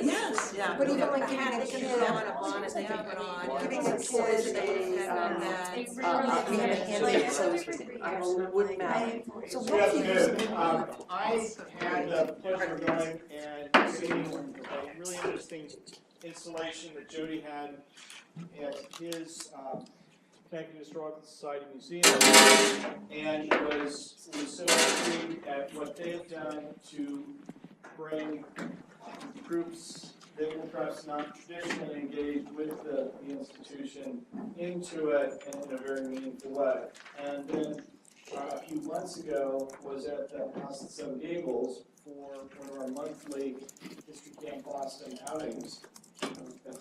Yes, yeah. But even like giving a kid a bonnet they put on, giving a kid we have a handmade clothes wood mallet. So what do you use? I had the pleasure of going and seeing a really interesting installation that Jody had at his Connecticut Historical Society Museum, and was so intrigued at what they've done to bring groups that were perhaps not traditionally engaged with the institution into it in a very meaningful way. And then a few months ago was at the House at Seven Gables for one of our monthly History Camp Boston outings.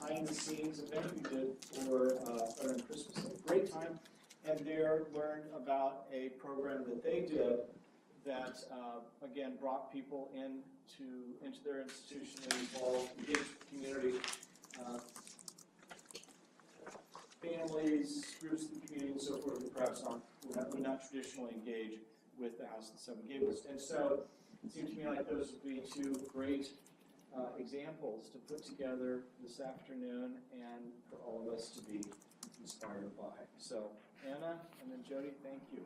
Behind the scenes event we did for during Christmas. A great time, and there learned about a program that they did that again brought people into their institution and involved the community, families, groups in the community, and so forth, who perhaps would not traditionally engage with the House at Seven Gables. And so it seemed to me like those would be two great examples to put together this afternoon and for all of us to be inspired by. So Anna and then Jody, thank you.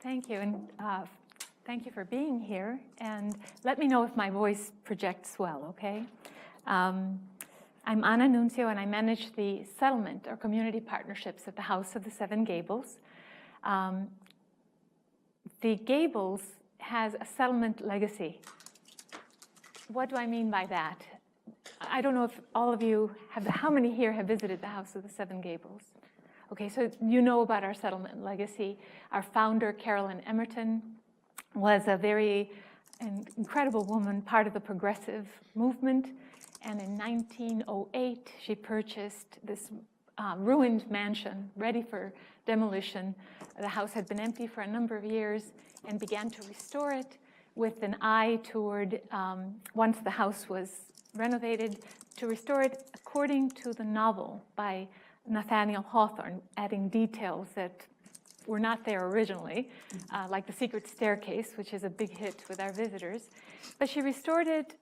Thank you, and thank you for being here. And let me know if my voice projects well, okay? I'm Ana Nuncio, and I manage the settlement or community partnerships at the House of the Seven Gables. The Gables has a settlement legacy. What do I mean by that? I don't know if all of you how many here have visited the House of the Seven Gables? Okay, so you know about our settlement legacy. Our founder, Carolyn Emerton, was a very incredible woman, part of the progressive movement. And in 1908, she purchased this ruined mansion ready for demolition. The house had been empty for a number of years and began to restore it with an eye toward, once the house was renovated, to restore it according to the novel by Nathaniel Hawthorne, adding details that were not there originally, like the secret staircase, which is a big hit with our visitors. But she restored it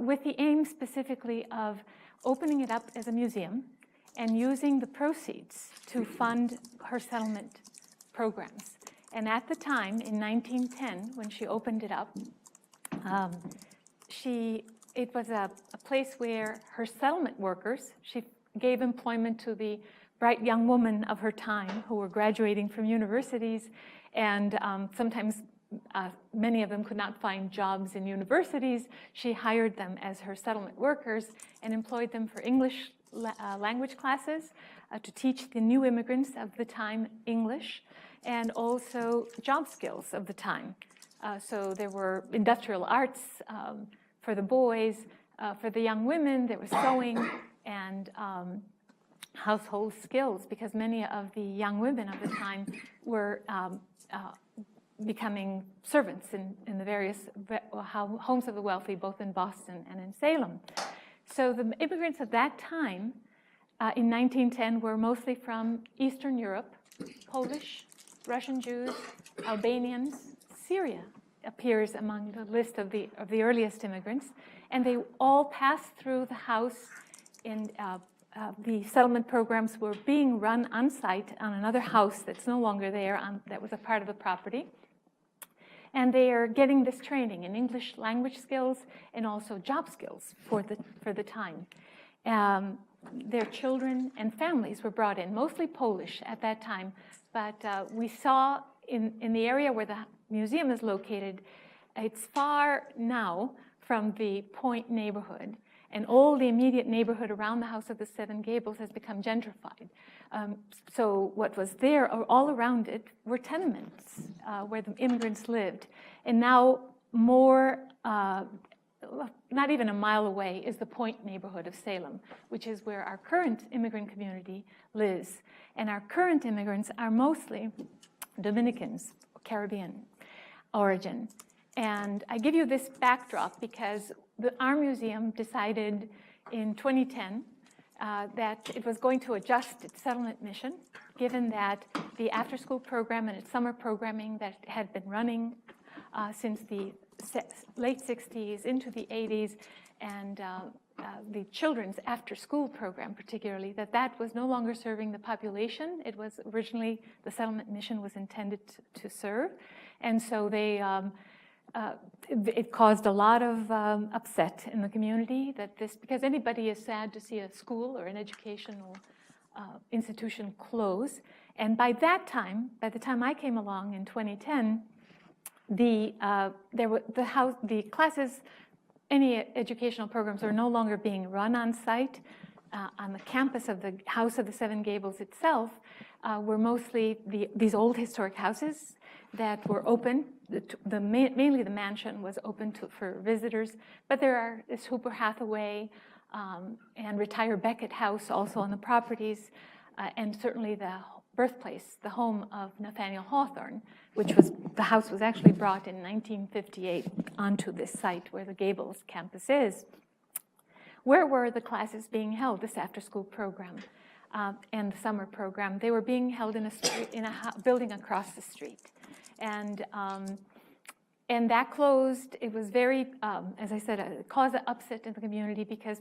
with the aim specifically of opening it up as a museum and using the proceeds to fund her settlement programs. And at the time, in 1910, when she opened it up, it was a place where her settlement workers, she gave employment to the bright young women of her time who were graduating from universities, and sometimes many of them could not find jobs in universities. She hired them as her settlement workers and employed them for English language classes to teach the new immigrants of the time English, and also job skills of the time. So there were industrial arts for the boys. For the young women, there was sewing and household skills, because many of the young women of the time were becoming servants in the various homes of the wealthy, both in Boston and in Salem. So the immigrants of that time in 1910 were mostly from Eastern Europe, Polish, Russian Jews, Albanians. Syria appears among the list of the earliest immigrants, and they all passed through the house. In the settlement programs were being run on site on another house that's no longer there, that was a part of the property. And they are getting this training in English language skills and also job skills for the time. Their children and families were brought in, mostly Polish at that time. But we saw in the area where the museum is located, it's far now from the Point neighborhood. And all the immediate neighborhood around the House of the Seven Gables has become gentrified. So what was there all around it were tenements where the immigrants lived. And now more, not even a mile away, is the Point neighborhood of Salem, which is where our current immigrant community lives. And our current immigrants are mostly Dominicans, Caribbean origin. And I give you this backdrop because our museum decided in 2010 that it was going to adjust its settlement mission given that the after-school program and its summer programming that had been running since the late 60s into the 80s, and the children's after-school program particularly, that was no longer serving the population. It was originally, the settlement mission was intended to serve. And so they, it caused a lot of upset in the community that this, because anybody is sad to see a school or an educational institution close. And by that time, by the time I came along in 2010, the classes, any educational programs are no longer being run on site. On the campus of the House of the Seven Gables itself were mostly these old historic houses that were open. Mainly the mansion was open for visitors, but there's Hooper Hathaway and Retire Beckett House also on the properties, and certainly the birthplace, the home of Nathaniel Hawthorne, which was, the house was actually brought in 1958 onto this site where the Gables campus is. Where were the classes being held, this after-school program and the summer program? They were being held in a building across the street. And that closed. It was very, as I said, it caused an upset in the community because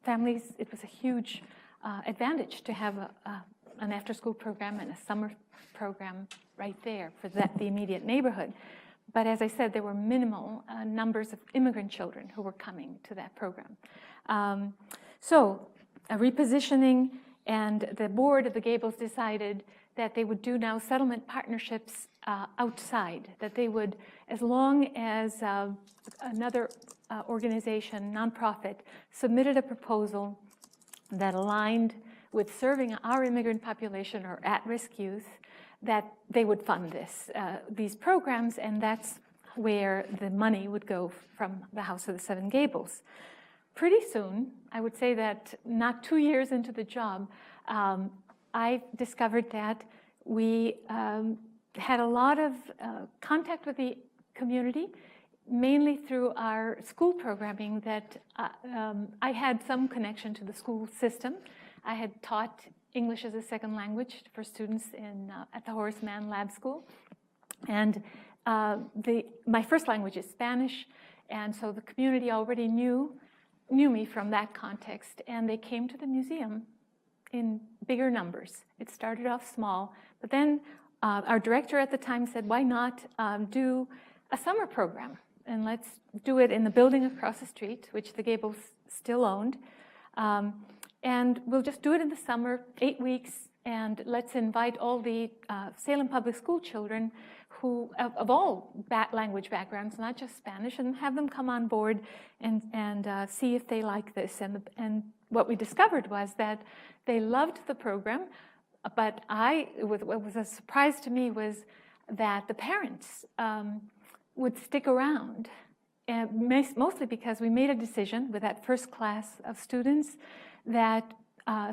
families, it was a huge advantage to have an after-school program and a summer program right there for the immediate neighborhood. But as I said, there were minimal numbers of immigrant children who were coming to that program. So a repositioning, and the board of the Gables decided that they would do now settlement partnerships outside, that they would, as long as another organization, nonprofit, submitted a proposal that aligned with serving our immigrant population or at-risk youth, that they would fund these programs, and that's where the money would go from the House of the Seven Gables. Pretty soon, I would say that not 2 years into the job, I discovered that we had a lot of contact with the community, mainly through our school programming, that I had some connection to the school system. I had taught English as a second language for students at the Horace Mann Lab School. And my first language is Spanish, and so the community already knew me from that context, and they came to the museum in bigger numbers. It started off small, but then our director at the time said, why not do a summer program? And let's do it in the building across the street, which the Gables still owned. And we'll just do it in the summer, 8 weeks, and let's invite all the Salem Public School children who, of all language backgrounds, not just Spanish, and have them come on board and see if they like this. And what we discovered was that they loved the program, but what was a surprise to me was that the parents would stick around, and mostly because we made a decision with that first class of students that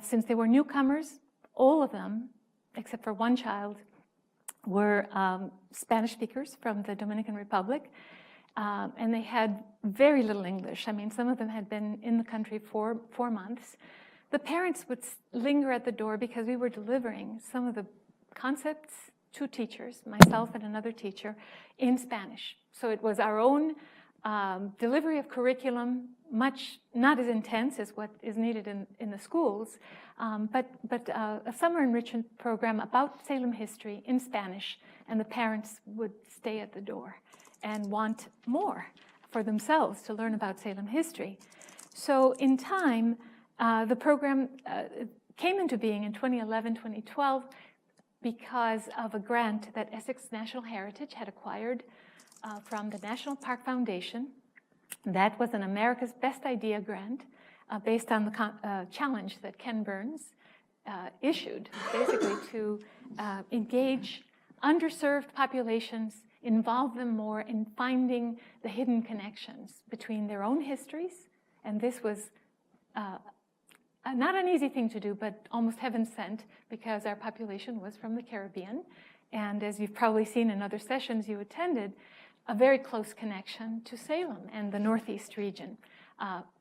since they were newcomers, all of them, except for one child, were Spanish speakers from the Dominican Republic, and they had very little English. I mean, some of them had been in the country for 4 months. The parents would linger at the door because we were delivering some of the concepts to teachers, myself and another teacher, in Spanish. So it was our own delivery of curriculum, much not as intense as what is needed in the schools, but a summer enrichment program about Salem history in Spanish, and the parents would stay at the door and want more for themselves to learn about Salem history. So in time, the program came into being in 2011, 2012, because of a grant that Essex National Heritage had acquired from the National Park Foundation. That was an America's Best Idea grant based on the challenge that Ken Burns issued, basically to engage underserved populations, involve them more in finding the hidden connections between their own histories. And this was not an easy thing to do, but almost heaven sent, because our population was from the Caribbean. And as you've probably seen in other sessions you attended, a very close connection to Salem and the Northeast region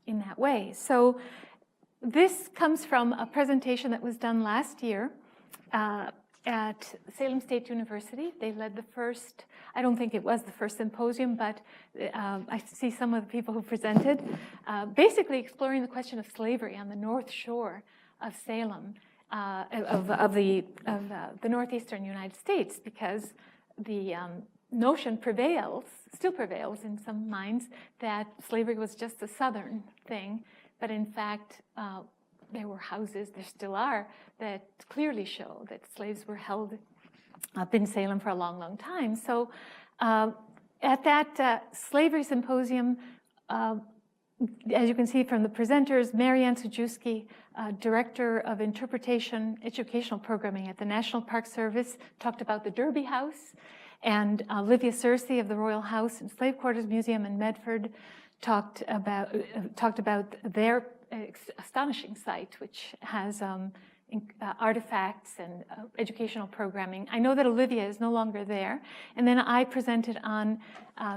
in that way. So this comes from a presentation that was done last year at Salem State University. They led the first, I don't think it was the first symposium, but I see some of the people who presented, basically exploring the question of slavery on the North Shore of Salem, of the northeastern United States, because the notion still prevails in some minds, that slavery was just a southern thing, but in fact, there were houses, there still are, that clearly show that slaves were held up in Salem for a long, long time. So at that slavery symposium, as you can see from the presenters, Marianne Sujewski, Director of Interpretation Educational Programming at the National Park Service, talked about the Derby House, and Olivia Searcy of the Royal House and Slave Quarters Museum in Medford talked about their astonishing site, which has artifacts and educational programming. I know that Olivia is no longer there. And then I presented on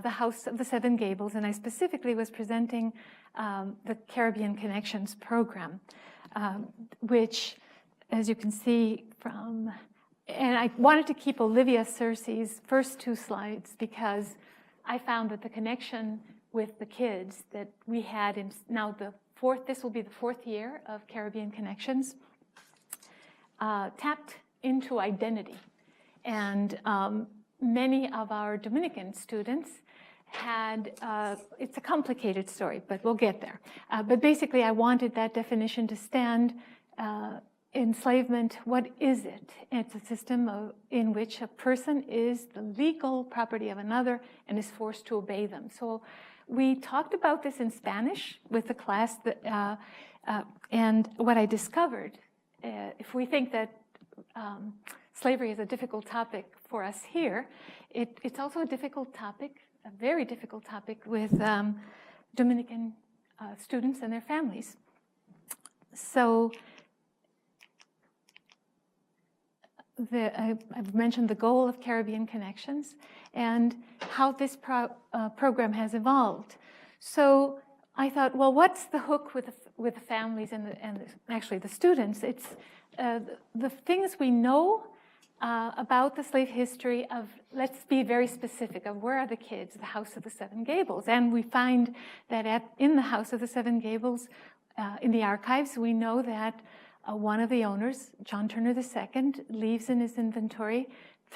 the House of the Seven Gables, and I specifically was presenting the Caribbean Connections program, which, as you can see from, and I wanted to keep Olivia Searcy's first two slides because I found that the connection with the kids that we had in now this will be the fourth year of Caribbean Connections, tapped into identity. And many of our Dominican students had, it's a complicated story, but we'll get there. But basically, I wanted that definition to stand. Enslavement, what is it? It's a system in which a person is the legal property of another and is forced to obey them. So we talked about this in Spanish with the class, and what I discovered, if we think that slavery is a difficult topic for us here, it's also a difficult topic, a very difficult topic with Dominican students and their families. So I've mentioned the goal of Caribbean Connections and how this program has evolved. So I thought, well, what's the hook with the families and actually the students? It's the things we know about the slave history of, let's be very specific, of where are the kids, the House of the Seven Gables. And we find that in the House of the Seven Gables, in the archives, we know that one of the owners, John Turner II, leaves in his inventory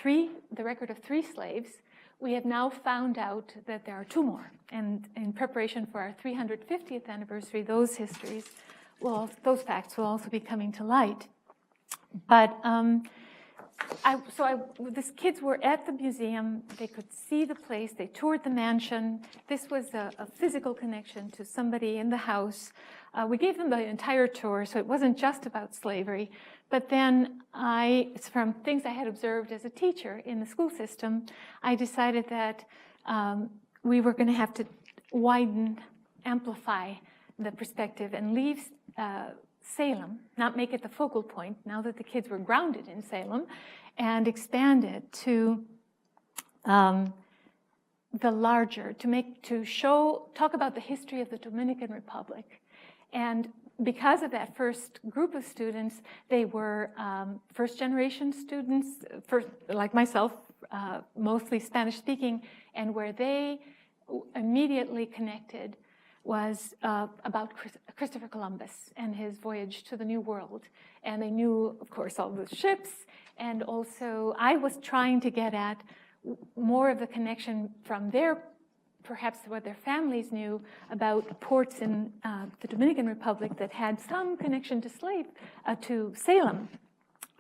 the record of 3 slaves. We have now found out that there are 2 more. And in preparation for our 350th anniversary, those facts will also be coming to light. But these kids were at the museum. They could see the place. They toured the mansion. This was a physical connection to somebody in the house. We gave them the entire tour, so it wasn't just about slavery. But then from things I had observed as a teacher in the school system, I decided that we were going to have to amplify the perspective and leave Salem, not make it the focal point now that the kids were grounded in Salem, and expand it to the larger, talk about the history of the Dominican Republic. And because of that first group of students, they were first-generation students, like myself, mostly Spanish-speaking, and where they immediately connected was about Christopher Columbus and his voyage to the New World. And they knew, of course, all the ships, and also I was trying to get at more of the connection from perhaps what their families knew about ports in the Dominican Republic that had some connection to Salem,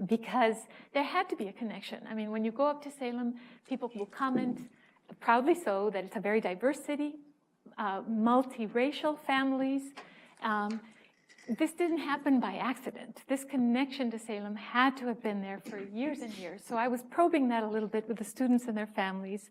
because there had to be a connection. I mean, when you go up to Salem, people will comment, proudly so, that it's a very diverse city, multiracial families. This didn't happen by accident. This connection to Salem had to have been there for years and years. So I was probing that a little bit with the students and their families.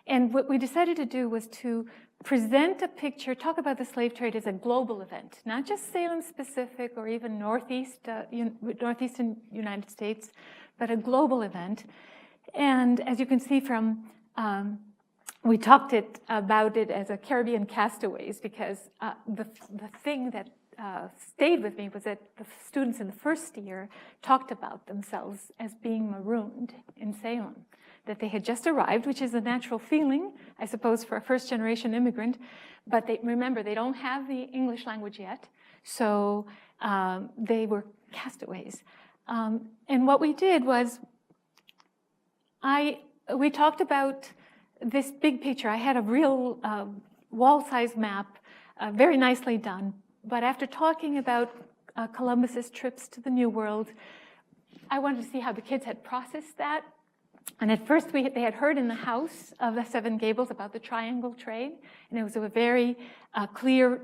And what we decided to do was to present a picture, talk about the slave trade as a global event, not just Salem-specific or even northeastern United States, but a global event. And as you can see from, we talked about it as a Caribbean castaways, because the thing that stayed with me was that the students in the first year talked about themselves as being marooned in Salem, that they had just arrived, which is a natural feeling, I suppose, for a first-generation immigrant. But remember, they don't have the English language yet, so they were castaways. And what we did was, we talked about this big picture. I had a real wall-size map, very nicely done. But after talking about Columbus's trips to the New World, I wanted to see how the kids had processed that. And at first, they had heard in the house of the Seven Gables about the triangle trade, and it was a very clear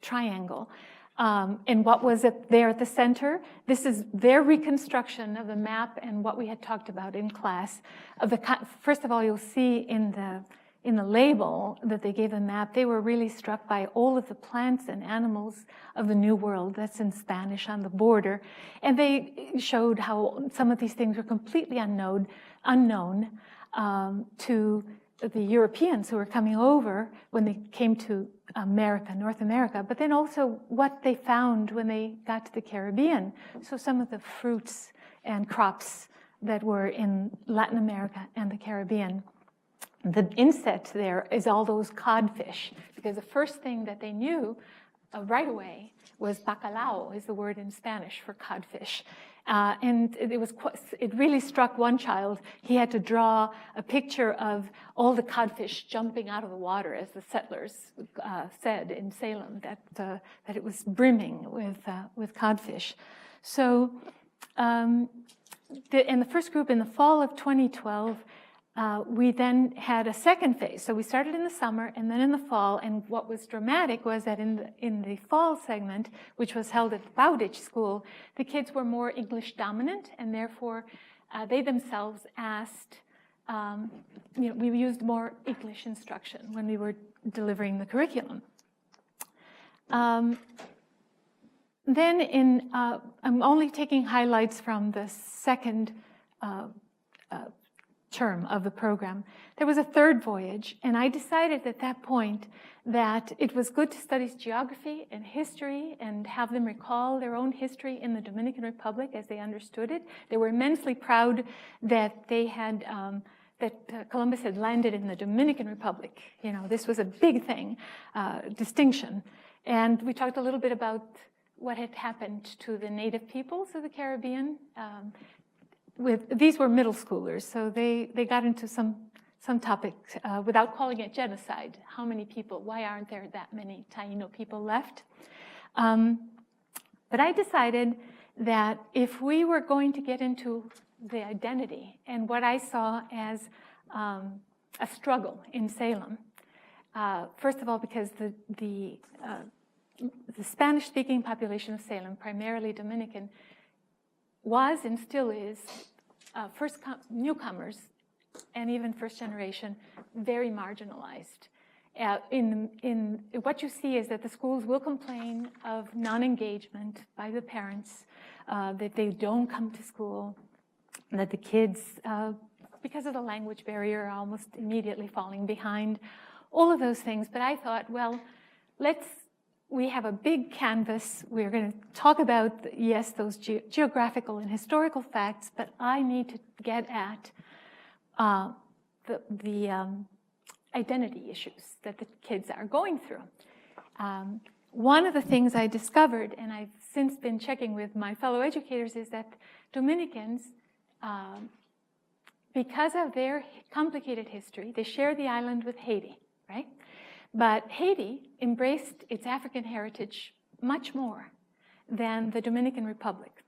triangle. And what was there at the center? This is their reconstruction of the map and what we had talked about in class. First of all, you'll see in the label that they gave the map, they were really struck by all of the plants and animals of the New World. That's in Spanish on the border. And they showed how some of these things were completely unknown to the Europeans who were coming over when they came to America, North America, but then also what they found when they got to the Caribbean. So some of the fruits and crops that were in Latin America and the Caribbean. The inset there is all those codfish, because the first thing that they knew right away was bacalao, is the word in Spanish for codfish. And it really struck one child. He had to draw a picture of all the codfish jumping out of the water, as the settlers said in Salem, that it was brimming with codfish. So, in the first group in the fall of 2012, we then had a second phase. So we started in the summer and then in the fall. And what was dramatic was that in the fall segment, which was held at the Bowditch School, the kids were more English dominant, and therefore they themselves asked, we used more English instruction when we were delivering the curriculum. Then I'm only taking highlights from the second term of the program. There was a third voyage, and I decided at that point that it was good to study geography and history and have them recall their own history in the Dominican Republic as they understood it. They were immensely proud that they had Columbus had landed in the Dominican Republic. This was a big thing, distinction. And we talked a little bit about what had happened to the native peoples of the Caribbean. These were middle schoolers, so they got into some topics without calling it genocide. How many people? Why aren't there that many Taino people left? But I decided that if we were going to get into the identity and what I saw as a struggle in Salem, first of all, because the Spanish-speaking population of Salem, primarily Dominican, was and still is newcomers and even first generation, very marginalized. In what you see is that the schools will complain of non-engagement by the parents, that they don't come to school, that the kids, because of the language barrier, are almost immediately falling behind, all of those things. But I thought, well, we have a big canvas. We're going to talk about, yes, those geographical and historical facts, but I need to get at the identity issues that the kids are going through. One of the things I discovered, and I've since been checking with my fellow educators, is that Dominicans, because of their complicated history, they share the island with Haiti, right? But Haiti embraced its African heritage much more than the Dominican Republic.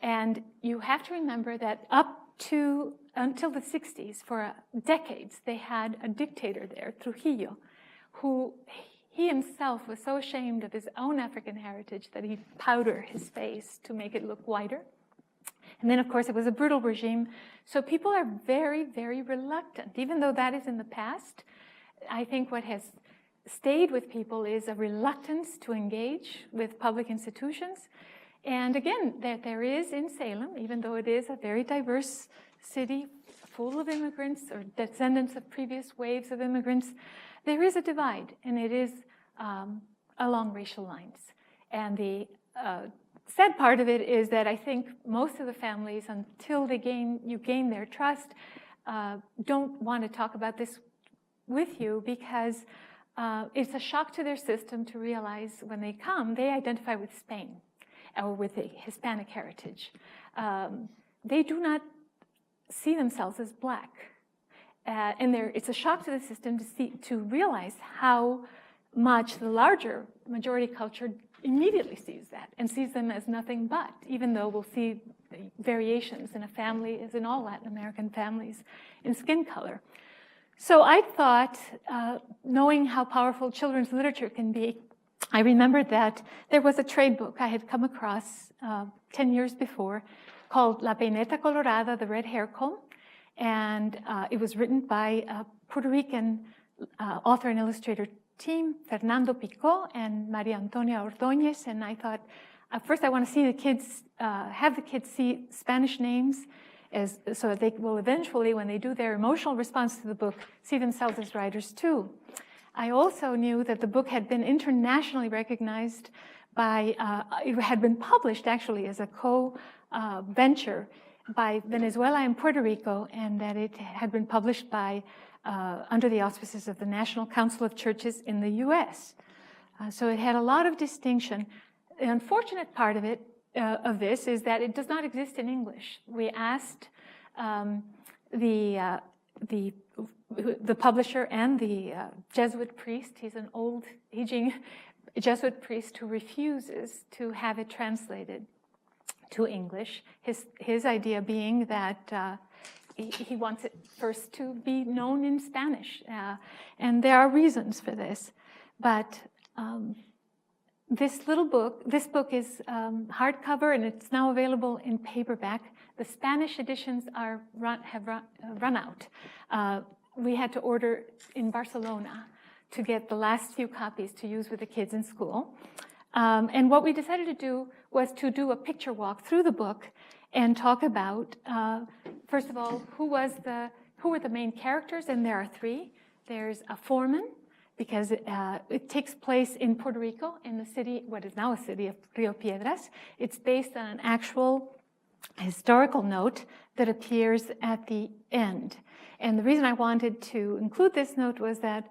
And you have to remember that until the 60s, for decades, they had a dictator there, Trujillo, who he himself was so ashamed of his own African heritage that he'd powder his face to make it look whiter. And then, of course, it was a brutal regime. So people are very, very reluctant. Even though that is in the past, I think what has stayed with people is a reluctance to engage with public institutions. And again, there is in Salem, even though it is a very diverse city full of immigrants or descendants of previous waves of immigrants, there is a divide, and it is along racial lines. And the sad part of it is that I think most of the families, until you gain their trust, don't want to talk about this with you, because it's a shock to their system to realize when they come, they identify with Spain or with a Hispanic heritage. They do not see themselves as black. And it's a shock to the system to realize how much the larger majority culture immediately sees that and sees them as nothing but, even though we'll see variations in a family, as in all Latin American families, in skin color. So I thought, knowing how powerful children's literature can be, I remembered that there was a trade book I had come across 10 years before called La Peineta Colorada, the Red Hair Comb. And it was written by a Puerto Rican author and illustrator team, Fernando Picó and Maria Antonia Ordóñez. And I thought, first I want to see the kids, have the kids see Spanish names, so that they will eventually, when they do their emotional response to the book, see themselves as writers too. I also knew that the book had been internationally recognized by, it had been published actually as a co-venture by Venezuela and Puerto Rico, and that it had been published by, under the auspices of the National Council of Churches in the US. So it had a lot of distinction. The unfortunate part of it, of this, is that it does not exist in English. We asked the publisher and the Jesuit priest. He's an old, aging Jesuit priest who refuses to have it translated to English. His idea being that he wants it first to be known in Spanish. And there are reasons for this. But this book is hardcover, and it's now available in paperback. The Spanish editions have run out. We had to order in Barcelona to get the last few copies to use with the kids in school. And what we decided to do was to do a picture walk through the book and talk about, first of all, who were the main characters, and there are three. There's a foreman, because it takes place in Puerto Rico, in the city, what is now a city of Rio Piedras. It's based on an actual historical note that appears at the end. And the reason I wanted to include this note was that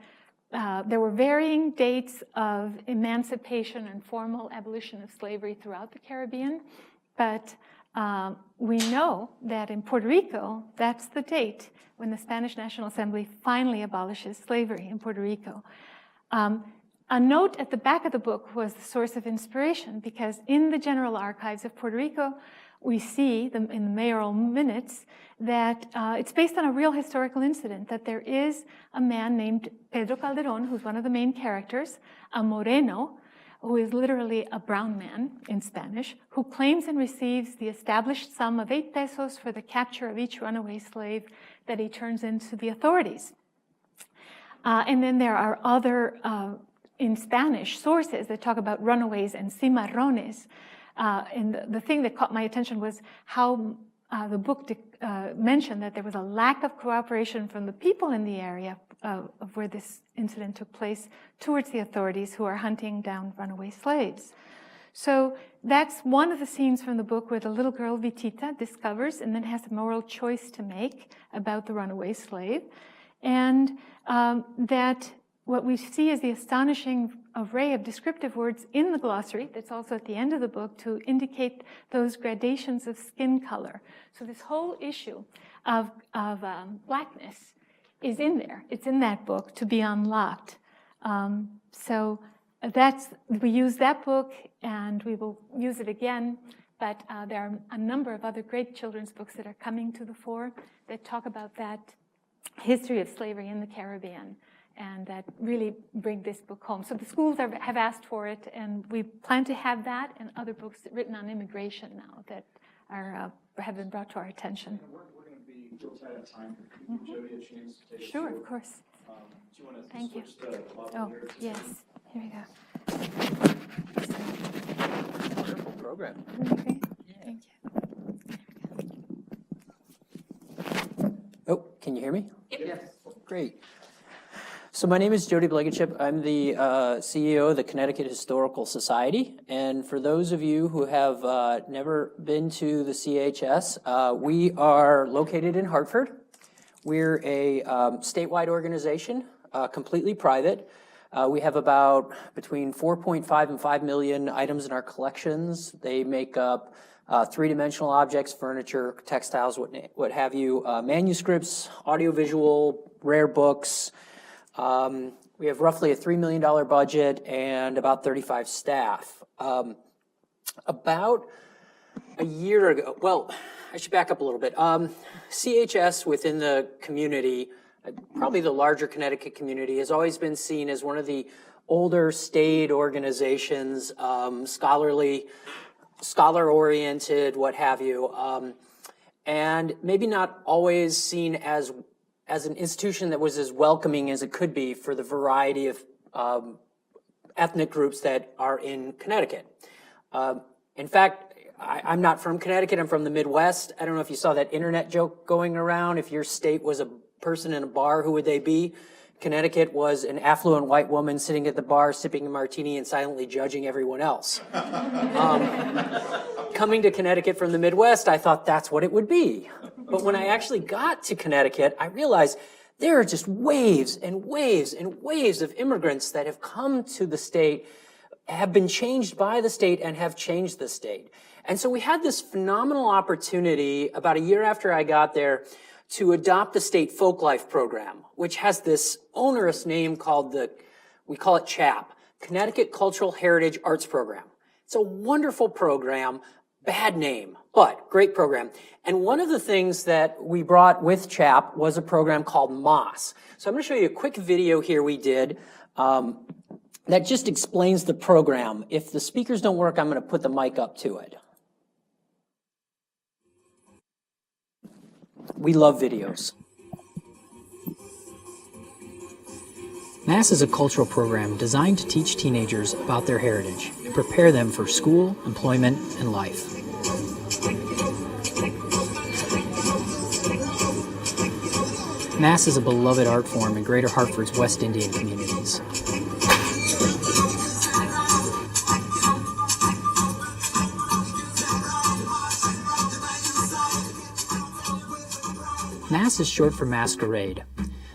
there were varying dates of emancipation and formal abolition of slavery throughout the Caribbean, but we know that in Puerto Rico, that's the date when the Spanish National Assembly finally abolishes slavery in Puerto Rico. A note at the back of the book was the source of inspiration, because in the General Archives of Puerto Rico, we see in the mayoral minutes that it's based on a real historical incident, that there is a man named Pedro Calderón, who's one of the main characters, a moreno, who is literally a brown man in Spanish, who claims and receives the established sum of 8 pesos for the capture of each runaway slave that he turns into the authorities. And then there are other, in Spanish, sources that talk about runaways and cimarrones. And the thing that caught my attention was how the book mentioned that there was a lack of cooperation from the people in the area of where this incident took place towards the authorities who are hunting down runaway slaves. So that's one of the scenes from the book where the little girl Vitita discovers and then has a moral choice to make about the runaway slave. And that what we see is the astonishing array of descriptive words in the glossary that's also at the end of the book to indicate those gradations of skin color. So this whole issue of blackness is in there. It's in that book to be unlocked. So we use that book, and we will use it again. But there are a number of other great children's books that are coming to the fore that talk about that history of slavery in the Caribbean, and that really bring this book home. So the schools have asked for it, and we plan to have that and other books written on immigration now that have been brought to our attention. We're going to be real tight on time. Give Jody a chance to take Sure, of course. Do you want to Thank you. switch to Oh, here? yes. Here we go. Wonderful program. Okay. Thank you. Oh, can you hear me? Yes. Great. So my name is Jody Blankenship. I'm the CEO of the Connecticut Historical Society. And for those of you who have never been to the CHS, we are located in Hartford. We're a statewide organization, completely private. We have about between 4.5 and 5 million items in our collections. They make up three-dimensional objects, furniture, textiles, what have you, manuscripts, audiovisual, rare books. We have roughly a $3 million budget and about 35 staff. About a year ago, well, I should back up a little bit. CHS within the community, probably the larger Connecticut community, has always been seen as one of the older staid organizations, scholar-oriented, what have you, and maybe not always seen as an institution that was as welcoming as it could be for the variety of ethnic groups that are in Connecticut. In fact, I'm not from Connecticut, I'm from the Midwest. I don't know if you saw that internet joke going around. If your state was a person in a bar, who would they be? Connecticut was an affluent white woman sitting at the bar, sipping a martini and silently judging everyone else. Coming to Connecticut from the Midwest, I thought that's what it would be. But when I actually got to Connecticut, I realized there are just waves and waves and waves of immigrants that have come to the state, have been changed by the state, and have changed the state. And so we had this phenomenal opportunity about a year after I got there to adopt the state folklife program, which has this onerous name called we call it CHAP, Connecticut Cultural Heritage Arts Program. It's a wonderful program, bad name, but great program. And one of the things that we brought with CHAP was a program called MOS. So I'm going to show you a quick video here we did that just explains the program. If the speakers don't work, I'm going to put the mic up to it. We love videos. MASS is a cultural program designed to teach teenagers about their heritage and prepare them for school, employment, and life. MASS is a beloved art form in Greater Hartford's West Indian communities. MASS is short for masquerade.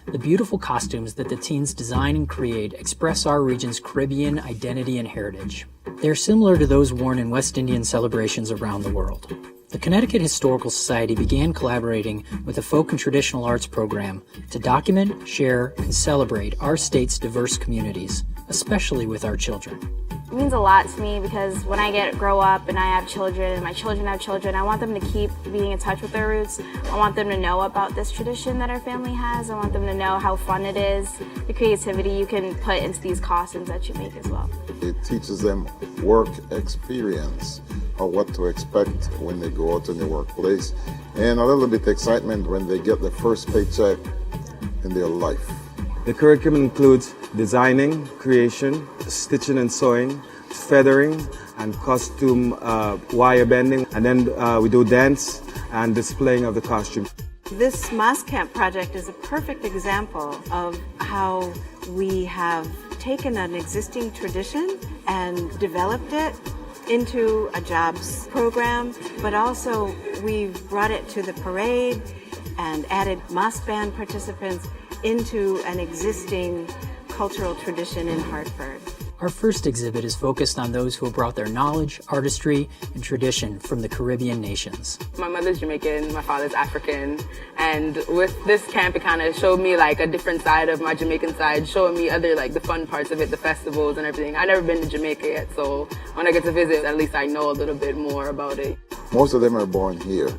The beautiful costumes that the teens design and create express our region's Caribbean identity and heritage. They are similar to those worn in West Indian celebrations around the world. The Connecticut Historical Society began collaborating with the Folk and Traditional Arts program to document, share, and celebrate our state's diverse communities, especially with our children. It means a lot to me because when I grow up and I have children and my children have children, I want them to keep being in touch with their roots. I want them to know about this tradition that our family has. I want them to know how fun it is, the creativity you can put into these costumes that you make as well. It teaches them work experience, or what to expect when they go out in the workplace, and a little bit excitement when they get the first paycheck in their life. The curriculum includes designing, creation, stitching and sewing, feathering, and costume wire bending. And then we do dance and displaying of the costume. This MASS Camp project is a perfect example of how we have taken an existing tradition and developed it into a jobs program, but also we've brought it to the parade and added MASS band participants into an existing cultural tradition in Hartford. Our first exhibit is focused on those who have brought their knowledge, artistry, and tradition from the Caribbean nations. My mother's Jamaican, my father's African, and with this camp it kind of showed me like a different side of my Jamaican side, showing me other like the fun parts of it, the festivals and everything. I've never been to Jamaica yet, so when I get to visit, at least I know a little bit more about it. Most of them are born here,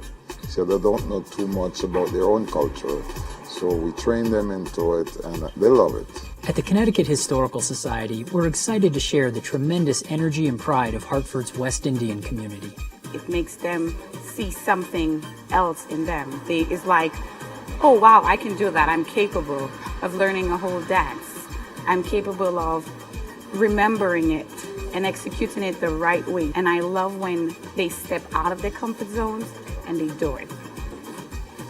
so they don't know too much about their own culture. So we train them into it, and they love it. At the Connecticut Historical Society, we're excited to share the tremendous energy and pride of Hartford's West Indian community. It makes them see something else in them. It's like, oh wow, I can do that. I'm capable of learning a whole dance. I'm capable of remembering it and executing it the right way. And I love when they step out of their comfort zones and they do it.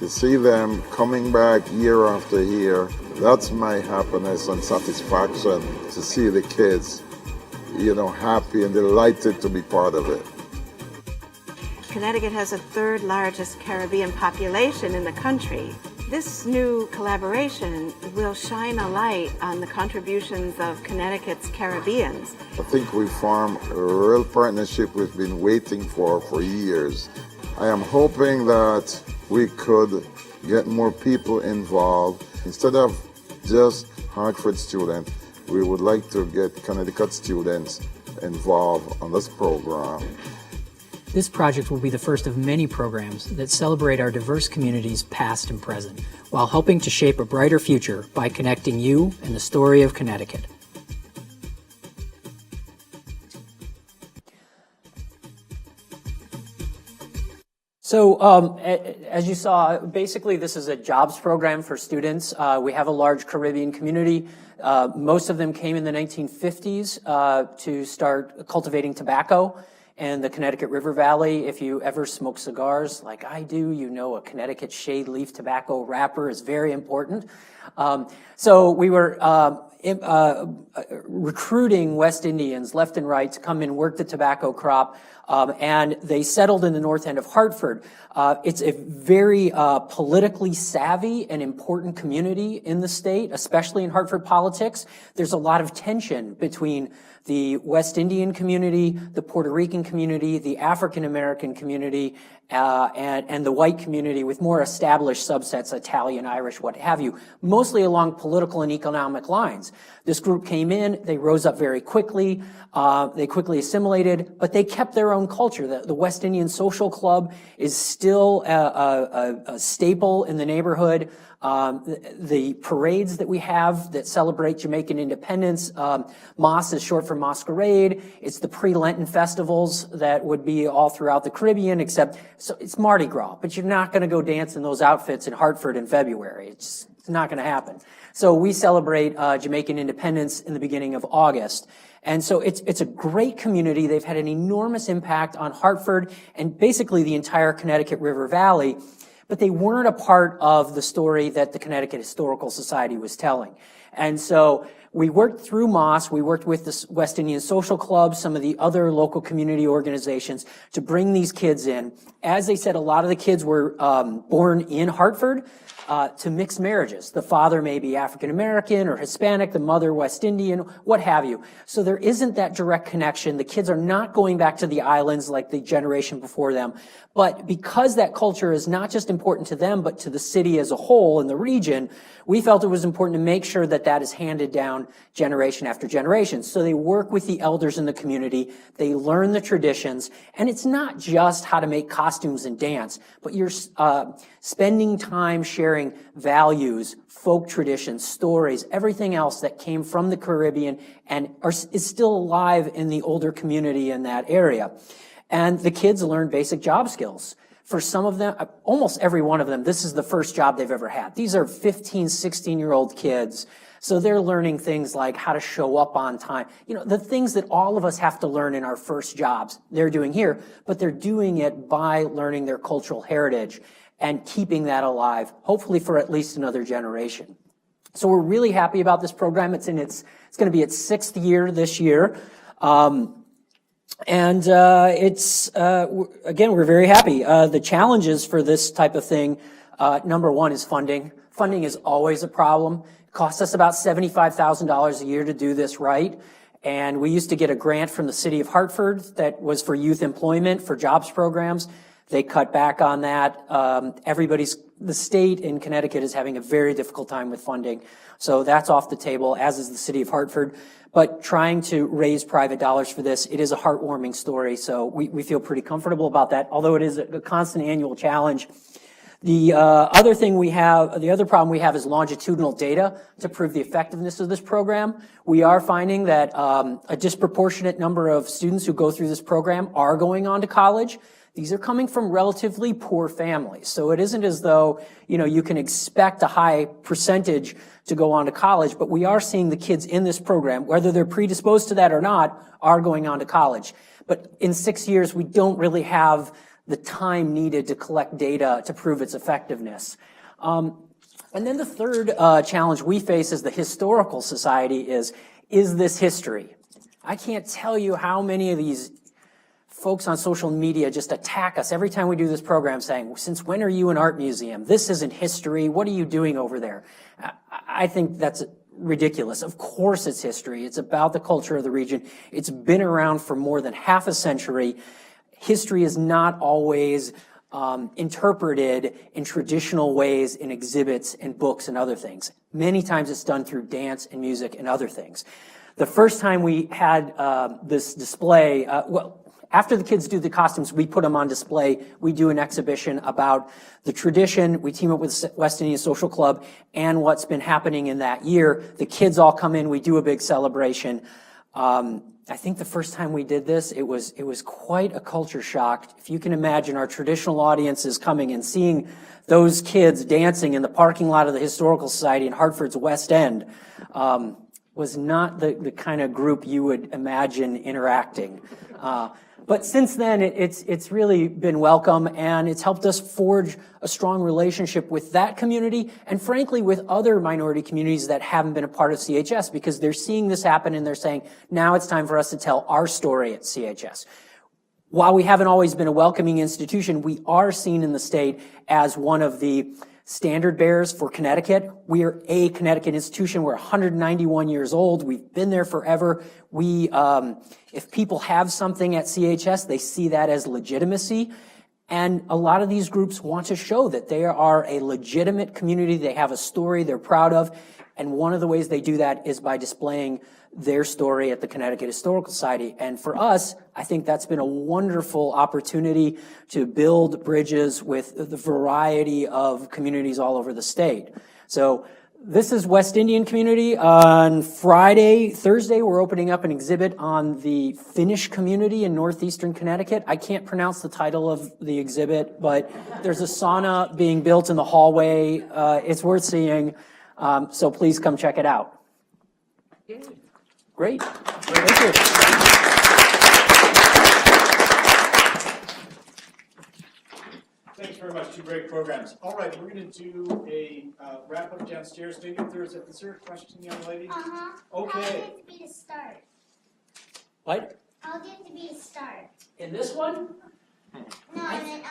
To see them coming back year after year That's my happiness and satisfaction to see the kids, happy and delighted to be part of it. Connecticut has the third largest Caribbean population in the country. This new collaboration will shine a light on the contributions of Connecticut's Caribbeans. I think we formed a real partnership we've been waiting for years. I am hoping that we could get more people involved. Instead of just Hartford students, we would like to get Connecticut students involved on this program. This project will be the first of many programs that celebrate our diverse communities past and present, while helping to shape a brighter future by connecting you and the story of Connecticut. So as you saw, basically this is a jobs program for students. We have a large Caribbean community. Most of them came in the 1950s to start cultivating tobacco in the Connecticut River Valley. If you ever smoke cigars like I do, you know a Connecticut shade leaf tobacco wrapper is very important. So we were recruiting West Indians left and right to come and work the tobacco crop, and they settled in the north end of Hartford. It's a very politically savvy and important community in the state, especially in Hartford politics. There's a lot of tension between the West Indian community, the Puerto Rican community, the African American community, and the white community with more established subsets, Italian, Irish, what have you, mostly along political and economic lines. This group came in, they rose up very quickly, they quickly assimilated, but they kept their own culture. The West Indian Social Club is still a staple in the neighborhood. The parades that we have that celebrate Jamaican independence, Mas is short for masquerade. It's the pre-Lenten festivals that would be all throughout the Caribbean, except so it's Mardi Gras, but you're not going to go dance in those outfits in Hartford in February. It's not going to happen. So we celebrate Jamaican independence in the beginning of August. And so it's a great community. They've had an enormous impact on Hartford and basically the entire Connecticut River Valley. But they weren't a part of the story that the Connecticut Historical Society was telling. And so we worked through Moss, we worked with the West Indian Social Club, some of the other local community organizations to bring these kids in. As they said, a lot of the kids were born in Hartford to mixed marriages. The father may be African American or Hispanic, the mother West Indian, what have you. So there isn't that direct connection. The kids are not going back to the islands like the generation before them. But because that culture is not just important to them, but to the city as a whole and the region, we felt it was important to make sure that that is handed down generation after generation. So they work with the elders in the community, they learn the traditions, and it's not just how to make costumes and dance, but you're spending time sharing values, folk traditions, stories, everything else that came from the Caribbean and is still alive in the older community in that area. And the kids learn basic job skills. For some of them, almost every one of them, this is the first job they've ever had. These are 15, 16-year-old kids. So they're learning things like how to show up on time. You know, the things that all of us have to learn in our first jobs, they're doing here, but they're doing it by learning their cultural heritage and keeping that alive, hopefully for at least another generation. So we're really happy about this program. It's going to be its 6th year this year. Again, we're very happy. The challenges for this type of thing, number one is funding. Funding is always a problem. It costs us about $75,000 a year to do this right. And we used to get a grant from the city of Hartford that was for youth employment, for jobs programs. They cut back on that. The state in Connecticut is having a very difficult time with funding. So that's off the table, as is the city of Hartford. But trying to raise private dollars for this, it is a heartwarming story. So we feel pretty comfortable about that, although it is a constant annual challenge. The other problem we have is longitudinal data to prove the effectiveness of this program. We are finding that a disproportionate number of students who go through this program are going on to college. These are coming from relatively poor families. So it isn't as though, you can expect a high percentage to go on to college, but we are seeing the kids in this program, whether they're predisposed to that or not, are going on to college. But in 6 years, we don't really have the time needed to collect data to prove its effectiveness. And then the third challenge we face as the Historical Society is this history? I can't tell you how many of these folks on social media just attack us every time we do this program saying, since when are you an art museum? This isn't history. What are you doing over there? I think that's ridiculous. Of course it's history. It's about the culture of the region. It's been around for more than half a century. History is not always interpreted in traditional ways in exhibits and books and other things. Many times it's done through dance and music and other things. The first time we had this display, after the kids do the costumes, we put them on display. We do an exhibition about the tradition. We team up with West Indian Social Club and what's been happening in that year. The kids all come in. We do a big celebration. I think the first time we did this, it was quite a culture shock. If you can imagine our traditional audiences coming and seeing those kids dancing in the parking lot of the Historical Society in Hartford's West End, was not the kind of group you would imagine interacting. But since then, it's really been welcome, and it's helped us forge a strong relationship with that community and, frankly, with other minority communities that haven't been a part of CHS, because they're seeing this happen and they're saying, now it's time for us to tell our story at CHS. While we haven't always been a welcoming institution, we are seen in the state as one of the standard bearers for Connecticut. We are a Connecticut institution. We're 191 years old. We've been there forever. If people have something at CHS, they see that as legitimacy. And a lot of these groups want to show that they are a legitimate community. They have a story they're proud of. And one of the ways they do that is by displaying their story at the Connecticut Historical Society. And for us, I think that's been a wonderful opportunity to build bridges with the variety of communities all over the state. So this is West Indian community. On Thursday, we're opening up an exhibit on the Finnish community in northeastern Connecticut. I can't pronounce the title of the exhibit, but there's a sauna being built in the hallway. It's worth seeing. So please come check it out. Great. Thank you. Thanks very much. Two great programs. All right, we're going to do a wrap up downstairs. Maybe if there's a question, young lady? Okay. I'll get to be the start. What? I'll get to be the start. In this one? No, I meant,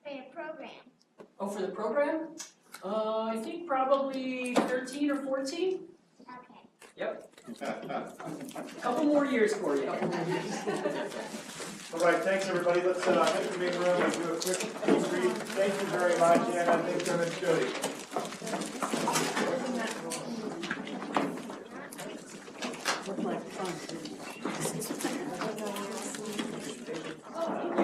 for your program. Oh, for the program? I think probably 13 or 14. Okay. Yep. Couple more years for you. All right, thanks everybody. Let's make the main room and do a quick debrief. Thank you very much, Anna. Thanks, Jody.